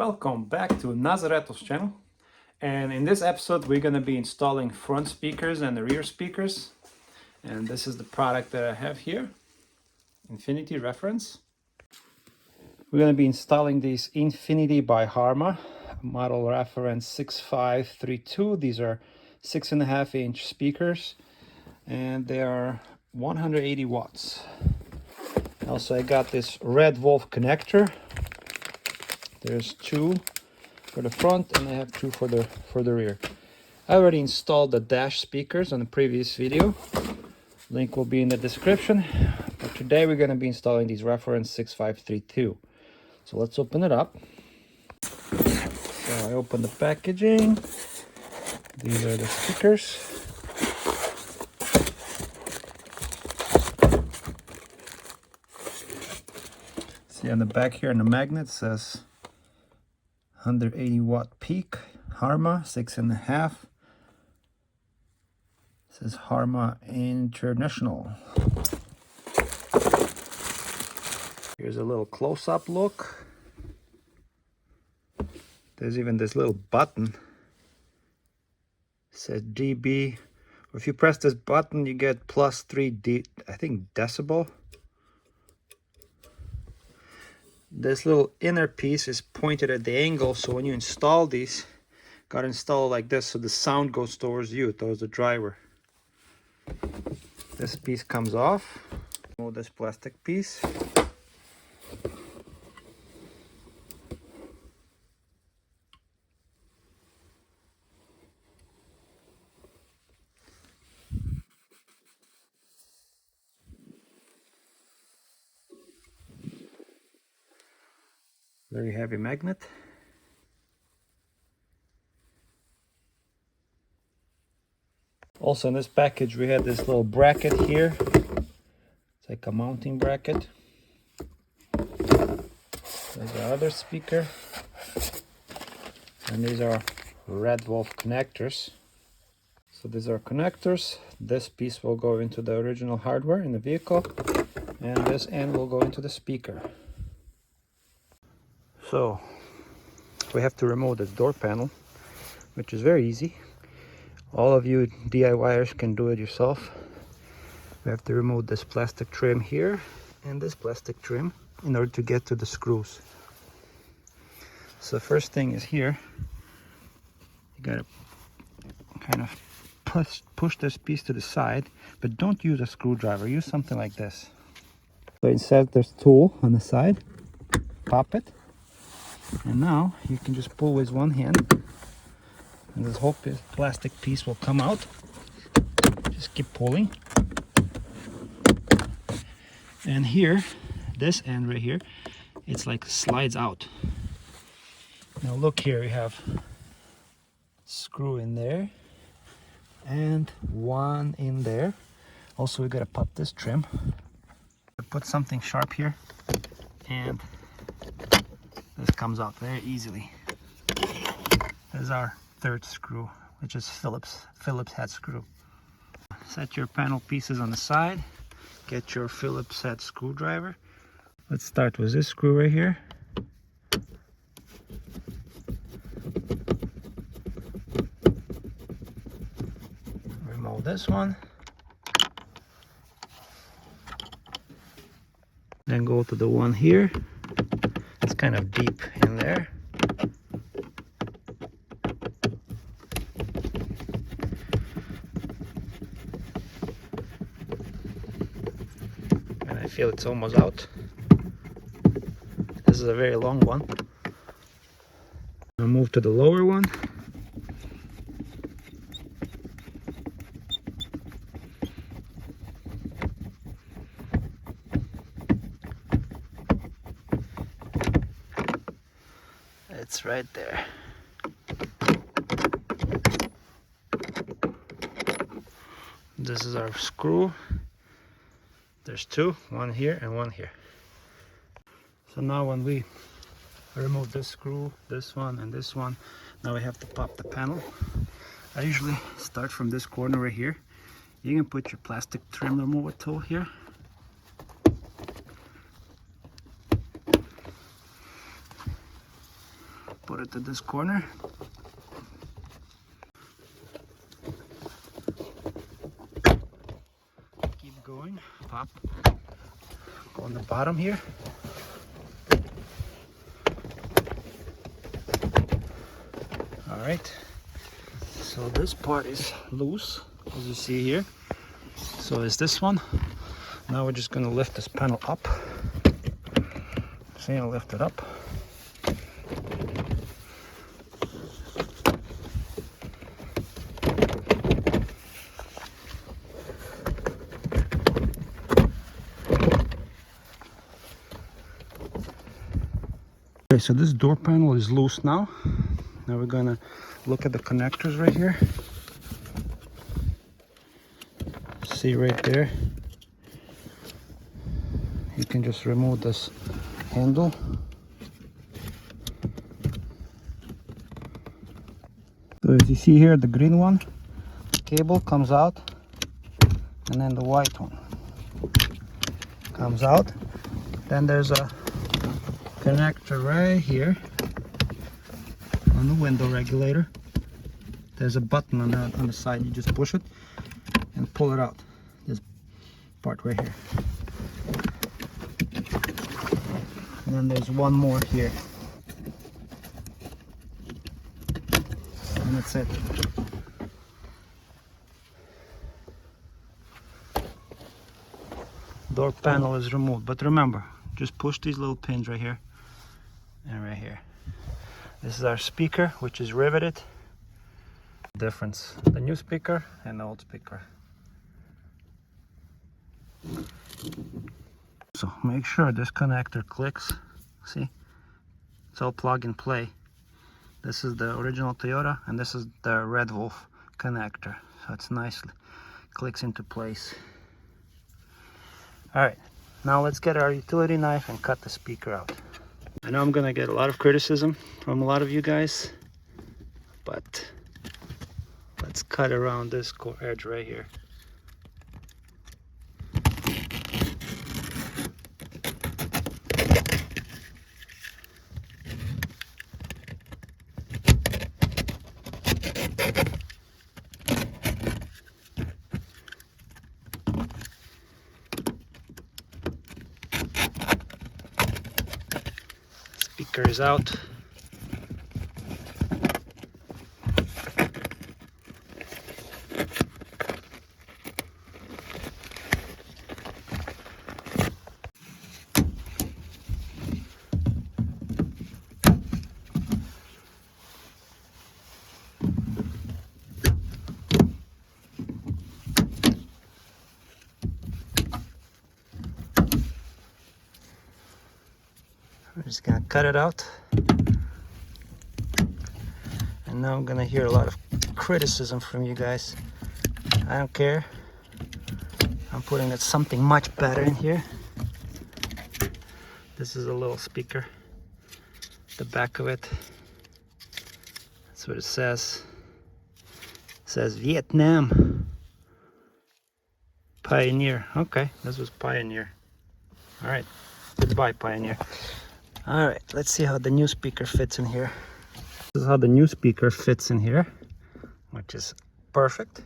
Welcome back to Nazareto's channel, and in this episode we're going to be installing front speakers and the rear speakers, and this is the product that I have here, Infinity reference. We're going to be installing these Infinity by Harma, model reference 6532. These are 6.5-inch speakers and they are 180 watts. Also I got this red wolf connector. There's two for the front and I have two for the rear. I already installed the dash speakers on the previous video. Link will be in the description. But today we're going to be installing these reference 6532. So let's open it up. So I open the packaging. These are the speakers. See on the back here in the magnet says 180 watt peak, Harma 6.5. It says Harma International. Here's a little close-up look. There's even this little button. It says dB. If you press this button, you get plus 3 I think decibel. This little inner piece is pointed at the angle, so when you install these, gotta install like this so the sound goes towards you, towards the driver. This piece comes off. Remove this plastic piece. Very heavy magnet. Also in this package we had this little bracket here. It's like a mounting bracket. There's our other speaker. And these are red wolf connectors. So these are connectors. This piece will go into the original hardware in the vehicle. And this end will go into the speaker. So we have to remove this door panel, which is very easy. All of you DIYers can do it yourself. We have to remove this plastic trim here and this plastic trim in order to get to the screws. So the first thing is here. You gotta kind of push this piece to the side, but don't use a screwdriver. Use something like this. So insert this tool on the side, pop it. And now you can just pull with one hand and this whole plastic piece will come out. Just keep pulling. And here, this end right here, it's like slides out. Now look here, we have screw in there and one in there. Also we gotta pop this trim. Put something sharp here and this comes out very easily. This is our third screw, which is Phillips head screw. Set your panel pieces on the side. Get your Phillips head screwdriver. Let's start with this screw right here. Remove this one. Then go to the one here. It's kind of deep in there. And I feel it's almost out. This is a very long one. I'll move to the lower one. It's right there. This is our screw. There's two, one here and one here. So now when we remove this screw, this one and this one, now we have to pop the panel. I usually start from this corner right here. You can put your plastic trim removal tool here. put it to this corner. Keep going, pop. Go on the bottom here. All right, so this part is loose, as you see here. So is this one. Now we're just gonna lift this panel up. See, I'll lift it up. Okay, so this door panel is loose now. Now we're gonna look at the connectors right here. See right there. You can just remove this handle. So as you see here, the green one, cable comes out, and then the white one comes out. Then there's a connector right here on the window regulator. There's a button on the side. You just push it and pull it out. This part right here. And then there's one more here. And that's it. Door panel is removed. But remember, just push these little pins right here and right here. This is our speaker, which is riveted. Difference, the new speaker and the old speaker. So make sure this connector clicks. See, it's all plug and play. This is the original Toyota, and this is the Red Wolf connector. So it's nicely clicks into place. All right, now let's get our utility knife and cut the speaker out. I know I'm gonna get a lot of criticism from a lot of you guys, but let's cut around this edge right here. Speaker is out. I'm just gonna cut it out. And now I'm gonna hear a lot of criticism from you guys. I don't care. I'm putting something much better in here. This is a little speaker. The back of it. That's what it says. It says Vietnam. Pioneer. Okay, this was Pioneer. Alright. Goodbye, Pioneer. Alright, let's see how the new speaker fits in here. This is how the new speaker fits in here, which is perfect.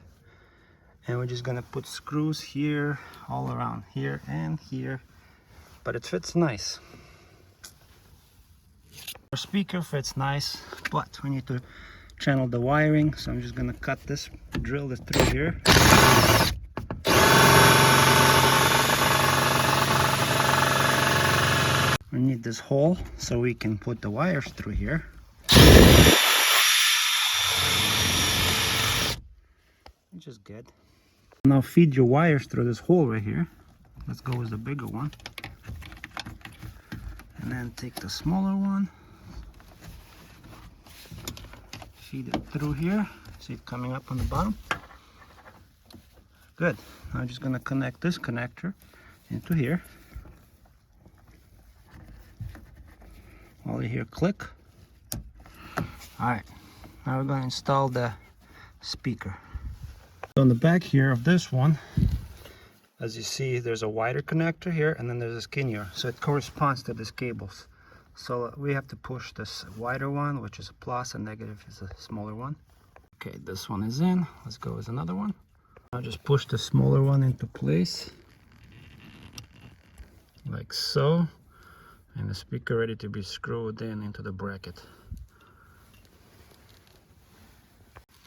And we're just gonna put screws here, all around here and here, but it fits nice. Our speaker fits nice, but we need to channel the wiring, so I'm just gonna cut this, drill this through here. We need this hole so we can put the wires through here. Which is good. Now feed your wires through this hole right here. Let's go with the bigger one. And then take the smaller one. Feed it through here. See it coming up on the bottom? Good. Now I'm just gonna connect this connector into here. All you hear click. Alright, now we're going to install the speaker. On the back here of this one, as you see, there's a wider connector here and then there's a skinnier, so it corresponds to these cables. So we have to push this wider one, which is a plus, and negative is a smaller one. Okay, this one is in. Let's go with another one. I'll just push the smaller one into place, like so, and the speaker ready to be screwed in into the bracket.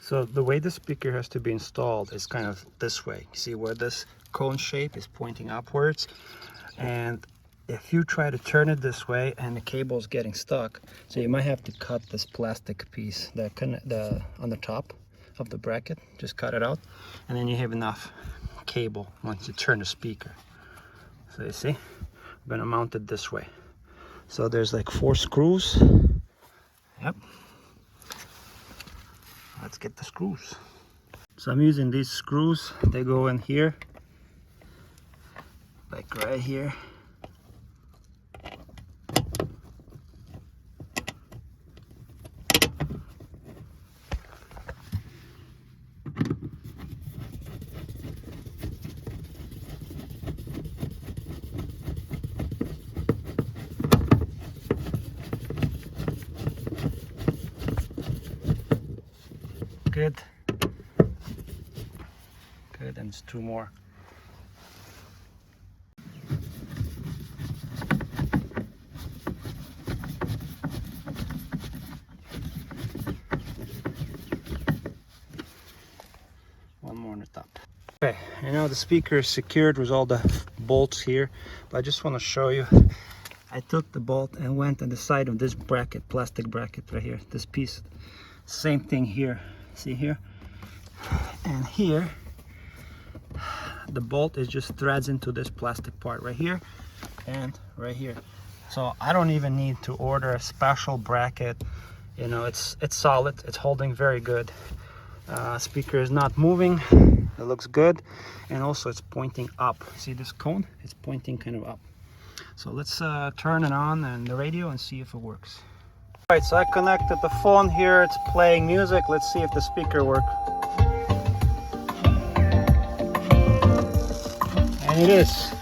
So the way the speaker has to be installed is kind of this way. See where this cone shape is pointing upwards, and if you try to turn it this way and the cable is getting stuck, so you might have to cut this plastic piece on the top of the bracket. Just cut it out, and then you have enough cable once you turn the speaker. So you see, I'm gonna mount it this way. So there's like 4 screws. Yep. Let's get the screws. So I'm using these screws. They go in here, like right here. Good. Good, and it's 2 more. One more on the top. Okay, you know the speaker is secured with all the bolts here, but I just want to show you. I took the bolt and went on the side of this bracket, plastic bracket right here, this piece. Same thing here. See here, and here the bolt is just threads into this plastic part right here and right here. So I don't even need to order a special bracket. You know, it's solid, it's holding very good. Speaker is not moving, it looks good, and also it's pointing up. See this cone? It's pointing kind of up. So let's turn it on and the radio and see if it works. Alright, so I connected the phone here, it's playing music. Let's see if the speaker works. And it is.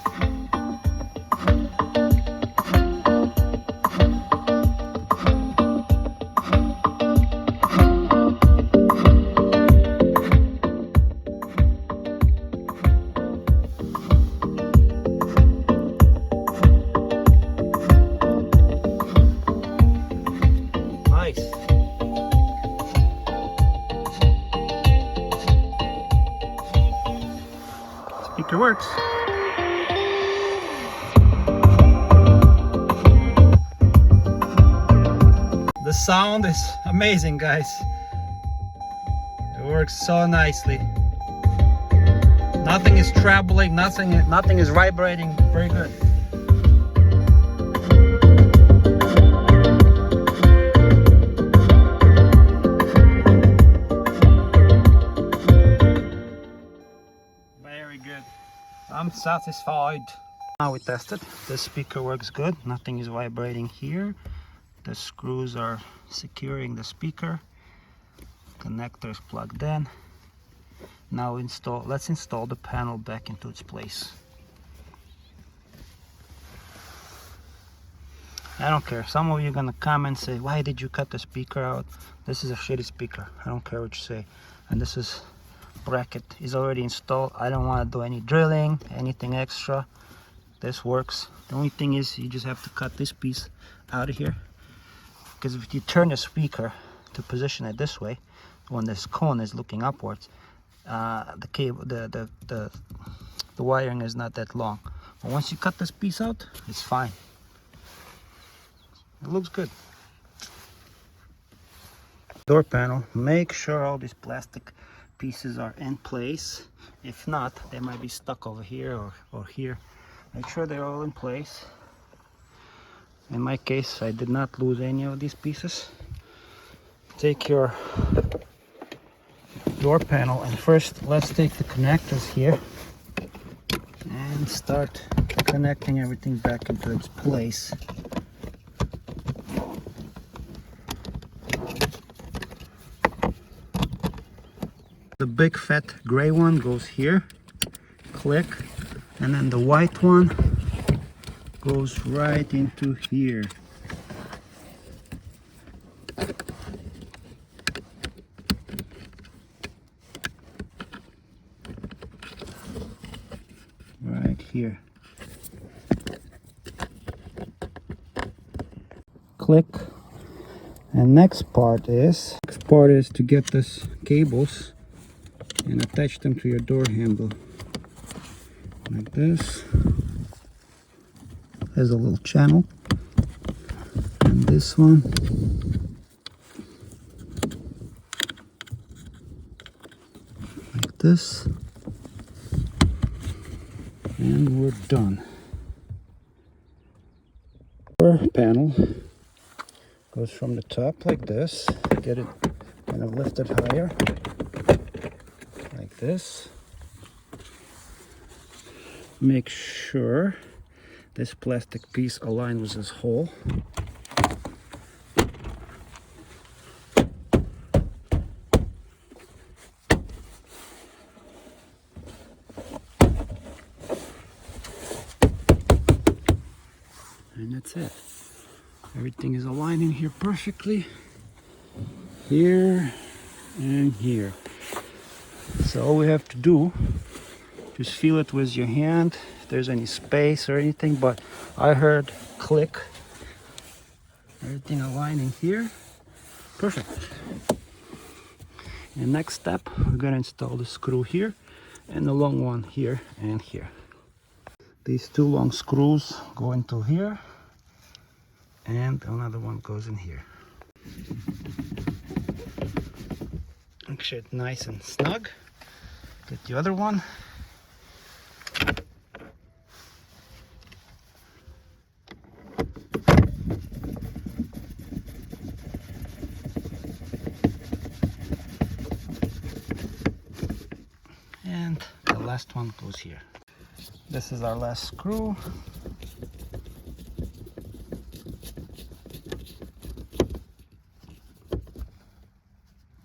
Speaker works. The sound is amazing, guys. It works so nicely. Nothing is trebling, nothing is vibrating. Very good. Very good. I'm satisfied. Now we tested. The speaker works good. Nothing is vibrating here. The screws are securing the speaker. Connector is plugged in. Now let's install the panel back into its place. I don't care. Some of you are gonna come and say, why did you cut the speaker out? This is a shitty speaker. I don't care what you say. And this is bracket is already installed. I don't want to do any drilling, anything extra. This works. The only thing is you just have to cut this piece out of here, because if you turn the speaker to position it this way, when this cone is looking upwards, the cable, the wiring is not that long. But once you cut this piece out, it's fine. It looks good. Door panel. Make sure all these plastic pieces are in place. If not, they might be stuck over here or here. Make sure they're all in place. In my case, I did not lose any of these pieces. Take your door panel and first let's take the connectors here and start connecting everything back into its place. The big fat gray one goes here, click, and then the white one goes right into here. right here. Click. And next part is to get this cables and attach them to your door handle like this. There's a little channel, and this one like this, and we're done. Door panel goes from the top like this, get it kind of lifted higher like this. Make sure this plastic piece aligns with this hole. And that's it. Everything is aligning here perfectly. Here and here. So all we have to do, just feel it with your hand if there's any space or anything, but I heard click. Everything aligning here. Perfect. And next step, we're gonna install the screw here and the long one here and here. These two long screws go into here and another one goes in here. Make sure it's nice and snug. Get the other one. And the last one goes here. This is our last screw.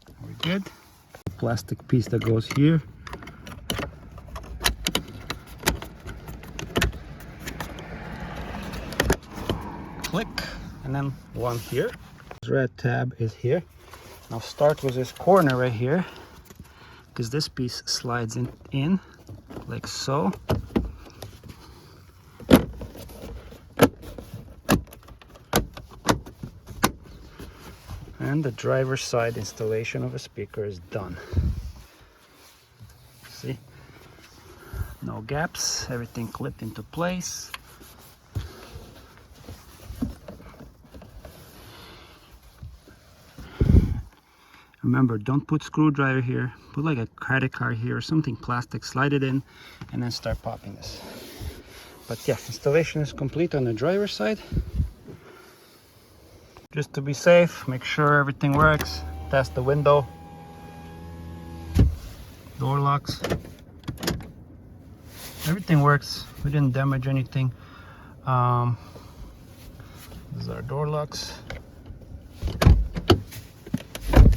Are we good? Plastic piece that goes here. Click, and then one here. This red tab is here. Now start with this corner right here, because this piece slides in like so. And the driver's side installation of a speaker is done. See? No gaps, everything clipped into place. Remember, don't put screwdriver here. Put like a credit card here or something plastic, slide it in, and then start popping this. But yeah, installation is complete on the driver's side. Just to be safe, make sure everything works. Test the window, door locks. Everything works. We didn't damage anything. These are door locks.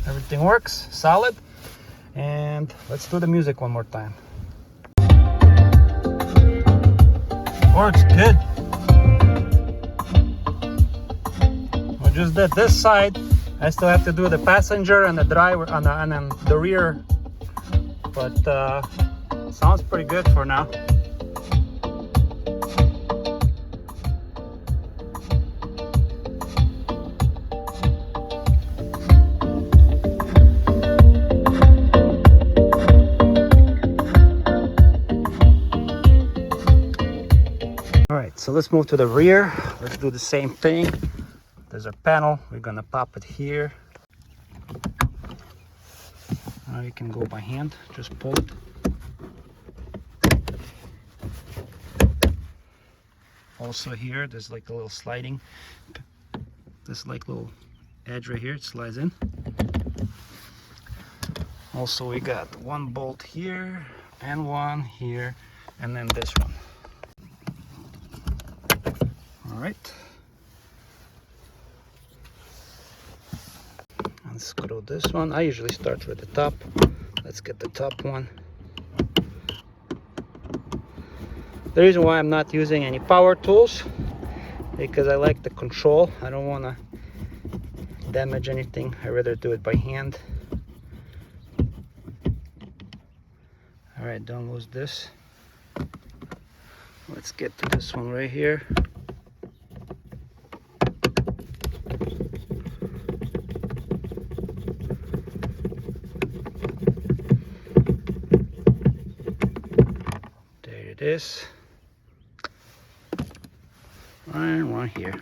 Everything works, solid. And let's do the music one more time. Works good. We just did this side. I still have to do the passenger and the driver and then the rear. But sounds pretty good for now. So let's move to the rear. Let's do the same thing. There's a panel. We're gonna pop it here. Now you can go by hand. Just pull it. Also here, there's like a little sliding. This like little edge right here. It slides in. Also, we got one bolt here and one here, and then this one. All right, unscrew this one. I usually start with the top. Let's get the top one. The reason why I'm not using any power tools, because I like the control. I don't want to damage anything. I rather do it by hand. All right, don't lose this. Let's get to this one right here. There it is. And one here.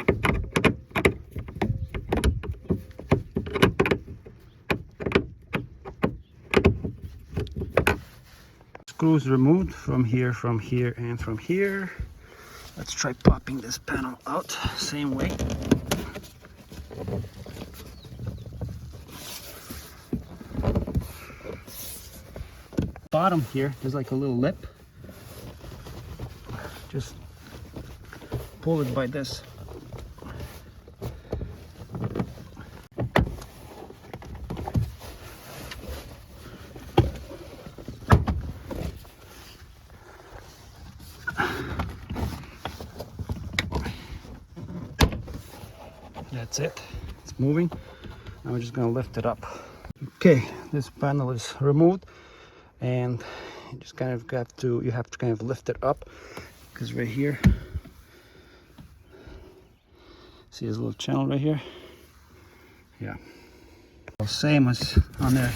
Screws removed from here, and from here. Let's try popping this panel out, same way. Bottom here, there's like a little lip. Just pull it by this. That's it. It's moving. Now we're just gonna lift it up. Okay, this panel is removed, and you just kind of you have to kind of lift it up, because right here, see this little channel right here? Yeah. Same as on the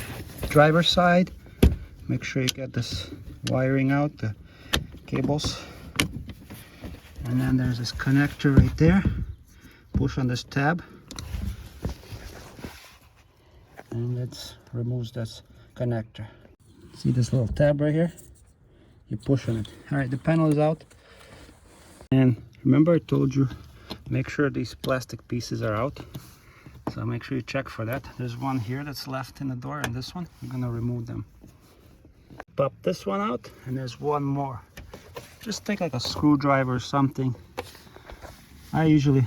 driver's side. Make sure you get this wiring out, the cables. And then there's this connector right there. Push on this tab, and it removes this connector. See this little tab right here? You push on it. All right, the panel is out. And remember I told you, make sure these plastic pieces are out. So make sure you check for that. There's one here that's left in the door, and this one, I'm gonna remove them. Pop this one out, and there's one more. Just take like a screwdriver or something. I usually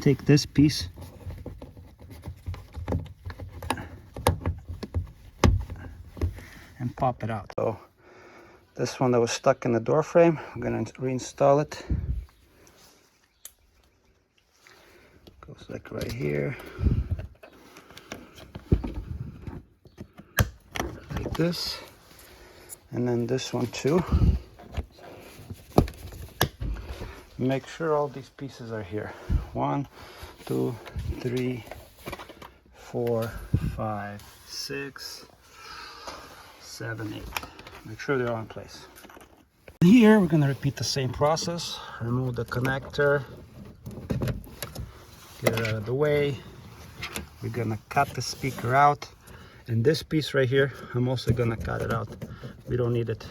take this piece and pop it out. So this one that was stuck in the door frame, I'm gonna reinstall it. Goes like right here, like this, and then this one too. Make sure all these pieces are here. 1, 2, 3, 4, 5, 6, 7, 8. Make sure they're all in place. Here we're gonna repeat the same process. Remove the connector, get it out of the way. We're gonna cut the speaker out, and this piece right here, I'm also gonna cut it out. We don't need it.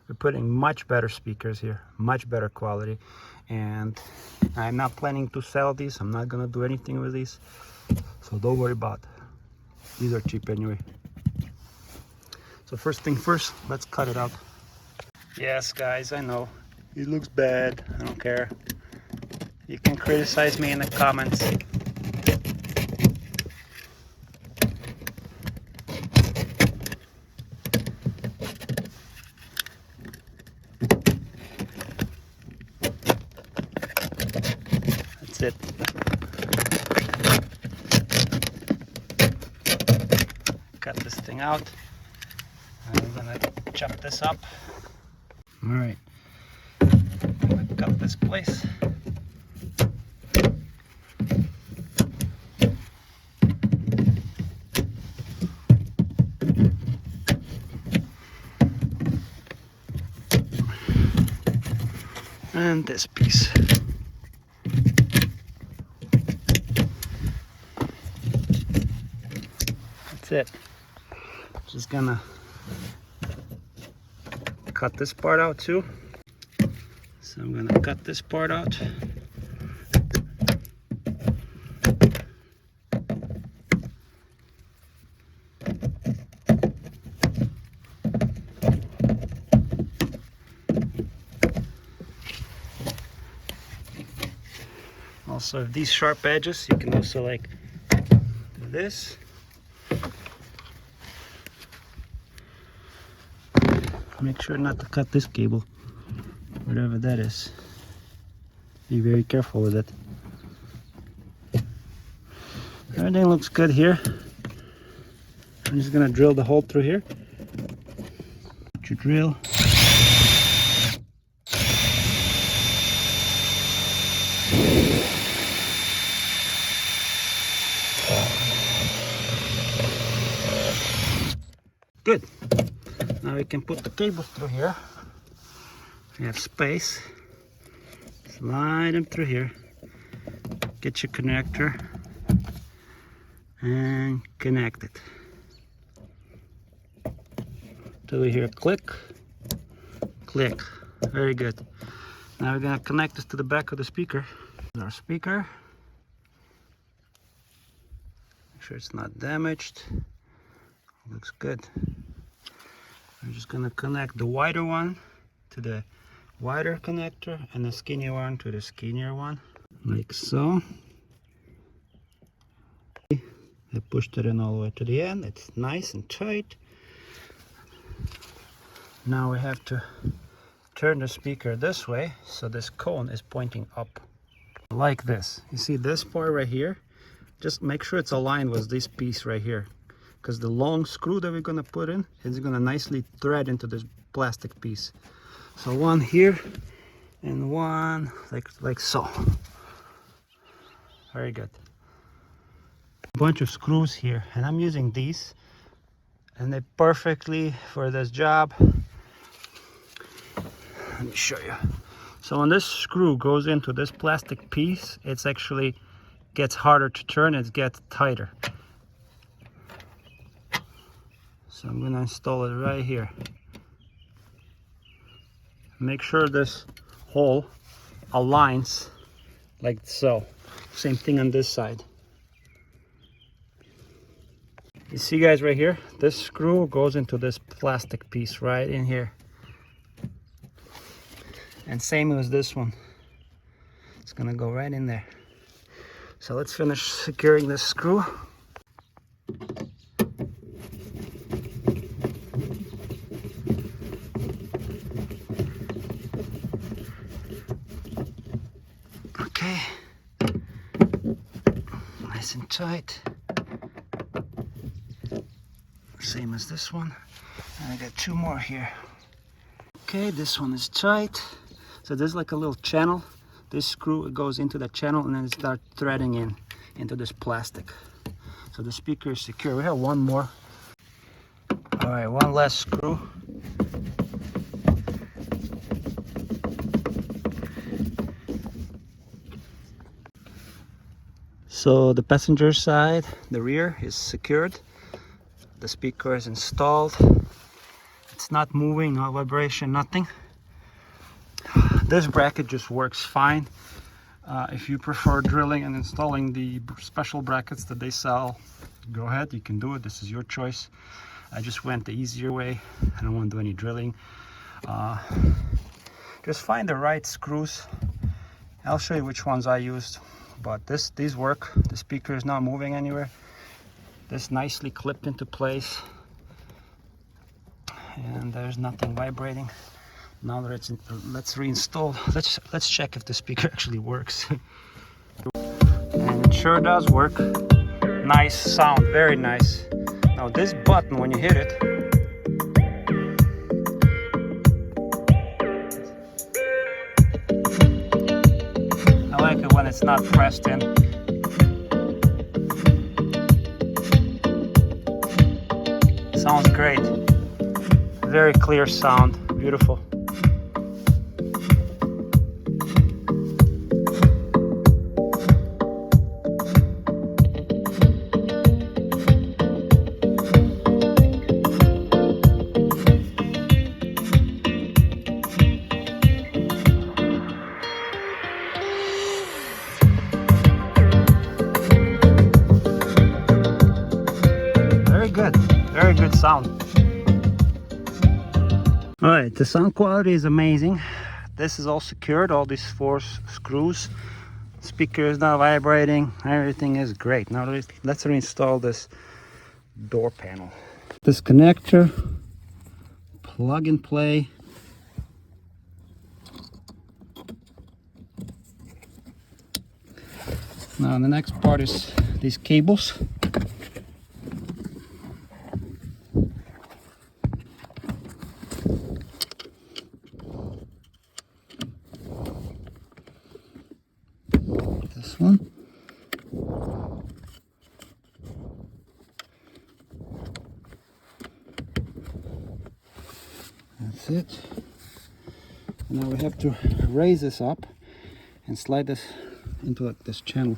We're putting much better speakers here, much better quality, and I'm not planning to sell these. I'm not gonna do anything with these, so don't worry about it. These are cheap anyway. So first thing first, let's cut it out. Yes guys, I know it looks bad. I don't care. You can criticize me in the comments. That's it. Cut this thing out. I'm gonna chop this up. All right. I'm gonna cut this place. And this piece. That's it. Just gonna cut this part out too. So I'm gonna cut this part out. Also, these sharp edges, you can also like do this. Make sure not to cut this cable, whatever that is. Be very careful with it. Everything looks good here. I'm just gonna drill the hole through here. Put your drill. can put the cable through here. If you have space, slide them through here. Get your connector and connect it. Till we hear click, click. Very good. Now we're gonna connect this to the back of the speaker. Here's our speaker. Make sure it's not damaged. Looks good. I'm just gonna connect the wider one to the wider connector and the skinny one to the skinnier one, like so. I pushed it in all the way to the end. It's nice and tight. Now we have to turn the speaker this way so this cone is pointing up like this. You see this part right here? Just make sure it's aligned with this piece right here, because the long screw that we're gonna put in is gonna nicely thread into this plastic piece. So one here and one like so. Very good. A bunch of screws here, and I'm using these, and they're perfectly for this job. Let me show you. So when this screw goes into this plastic piece, it's actually gets harder to turn, it gets tighter. So I'm gonna install it right here. Make sure this hole aligns like so. Same thing on this side. You see guys right here, this screw goes into this plastic piece right in here. And same as this one. It's gonna go right in there. So let's finish securing this screw. Okay. Nice and tight. Same as this one. And I got two more here. Okay, this one is tight. So there's like a little channel. This screw, it goes into the channel and then it starts threading into this plastic. So the speaker is secure. We have one more. All right, one last screw. So the passenger side, the rear is secured. The speaker is installed. It's not moving, no vibration, nothing. This bracket just works fine. If you prefer drilling and installing the special brackets that they sell, go ahead, you can do it. This is your choice. I just went the easier way. I don't want to do any drilling. Just find the right screws. I'll show you which ones I used, but these work. The speaker is not moving anywhere. This nicely clipped into place, and there's nothing vibrating. Now that it's in, let's reinstall. Let's check if the speaker actually works. And it sure does work. Nice sound, very nice. Now this button, when you hit it, I like it when it's not pressed in. Sounds great. Very clear sound, beautiful. Very good sound. All right, the sound quality is amazing. This is all secured, all these 4 screws. Speaker is not vibrating, everything is great. Now let's reinstall this door panel. This connector, plug and play. Now the next part is these cables. This one. That's it. Now we have to raise this up and slide this into like this channel.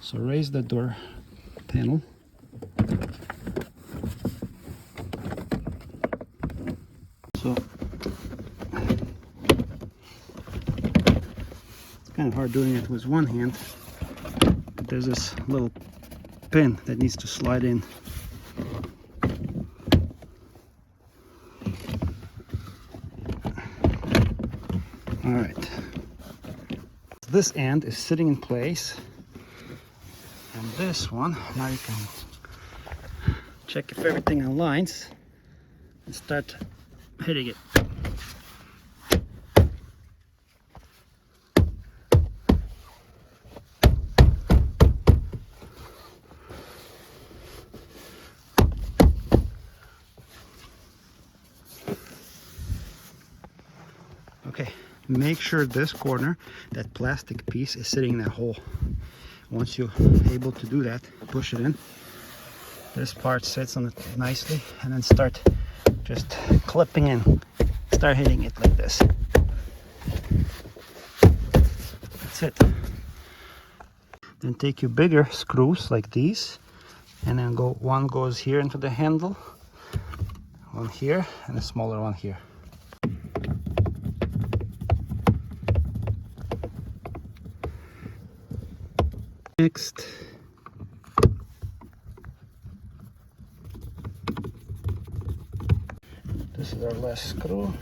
So raise the door panel. So it's kind of hard doing it with one hand, but there's this little pin that needs to slide in. All right, this end is sitting in place, and this one, now you can check if everything aligns and start hitting it. Okay, make sure this corner, that plastic piece, is sitting in that hole. Once you're able to do that, push it in. This part sits on it nicely, and then start just clipping in. Start hitting it like this. That's it. Then take your bigger screws like these, and then one goes here into the handle, one here, and a smaller one here. Next, this is our last screw.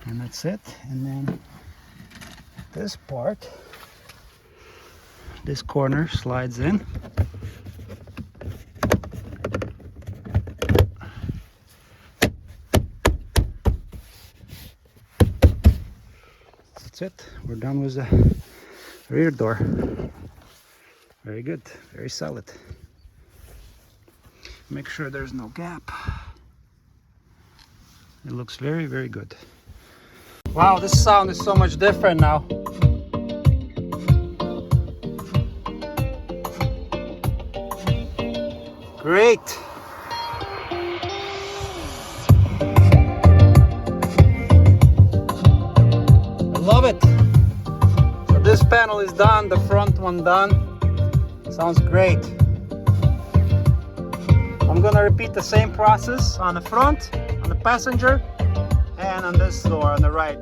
And that's it. And then this part, this corner slides in. That's it. We're done with the rear door. Very good, very solid. Make sure there's no gap. It looks very, very good. Wow, this sound is so much different now. Great. I love it. So this panel is done, the front one done. Sounds great. I'm gonna repeat the same process on the front, on the passenger, and on this door on the right.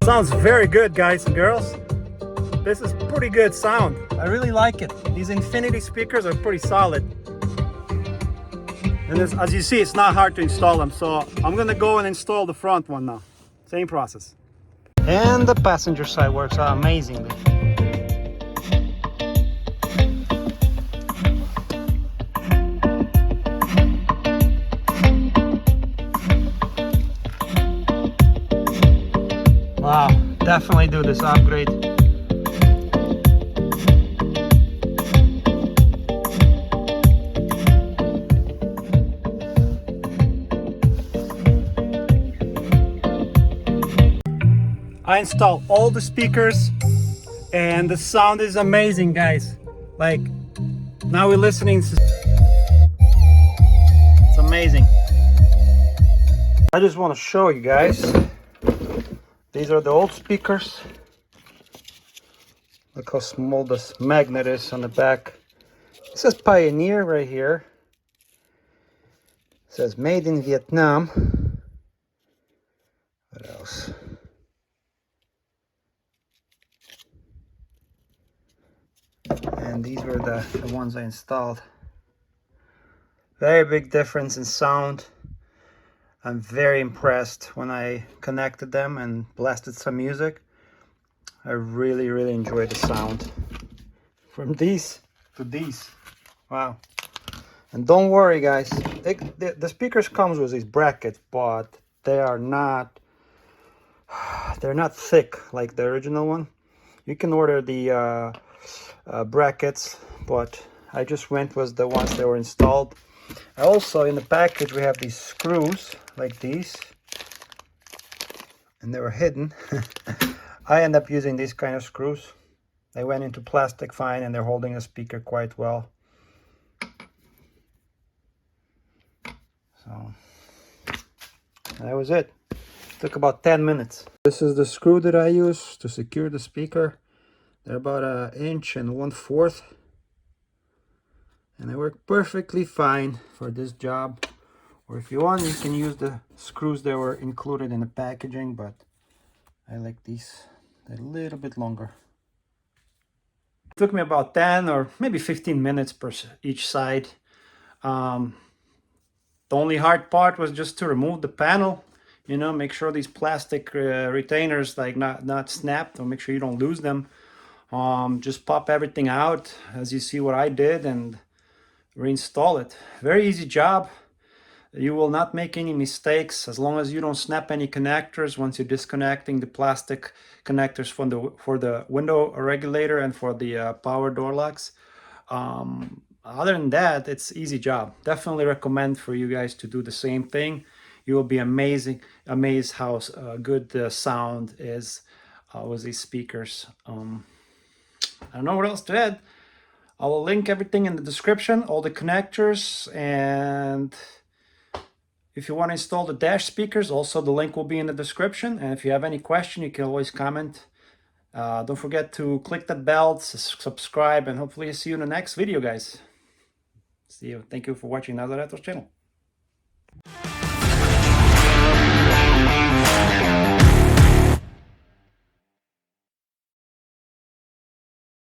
Sounds very good, guys and girls. This is pretty good sound. I really like it. These Infinity speakers are pretty solid. And as you see, it's not hard to install them. So I'm gonna go and install the front one now. Same process. And the passenger side works out amazingly. Wow, definitely do this upgrade. I installed all the speakers and the sound is amazing, guys. Like, now we're listening to... It's amazing. I just want to show you guys. These are the old speakers. Look how small this magnet is on the back. It says Pioneer right here. It says made in Vietnam. What else? And these were the ones I installed. Very big difference in sound. I'm very impressed when I connected them and blasted some music. I really, really enjoyed the sound. From these to these. Wow. And don't worry, guys. The speakers comes with these brackets, but they are not... They're not thick like the original one. You can order the... brackets, but I just went with the ones that were installed. Also in the package we have these screws like these, and they were hidden. I end up using these kind of screws. They went into plastic fine and they're holding the speaker quite well. So that was it. Took about 10 minutes. This is the screw that I use to secure the speaker. They're about 1 1/4 inch. And they work perfectly fine for this job. Or if you want, you can use the screws that were included in the packaging, but I like these. They're a little bit longer. It took me about 10 or maybe 15 minutes per each side. The only hard part was just to remove the panel. You know, make sure these plastic retainers like not snapped, or make sure you don't lose them. Just pop everything out as you see what I did and reinstall it. Very easy job. You will not make any mistakes as long as you don't snap any connectors once you're disconnecting the plastic connectors for the window regulator and for the power door locks. Other than that, it's easy job. Definitely recommend for you guys to do the same thing. You will be amazed how good the sound is with these speakers. I don't know what else to add. I will link everything in the description, all the connectors, and if you want to install the dash speakers, also the link will be in the description. And if you have any question, you can always comment. Don't forget to click that bell, subscribe, and hopefully see you in the next video, guys. See you. Thank you for watching Rav4 channel.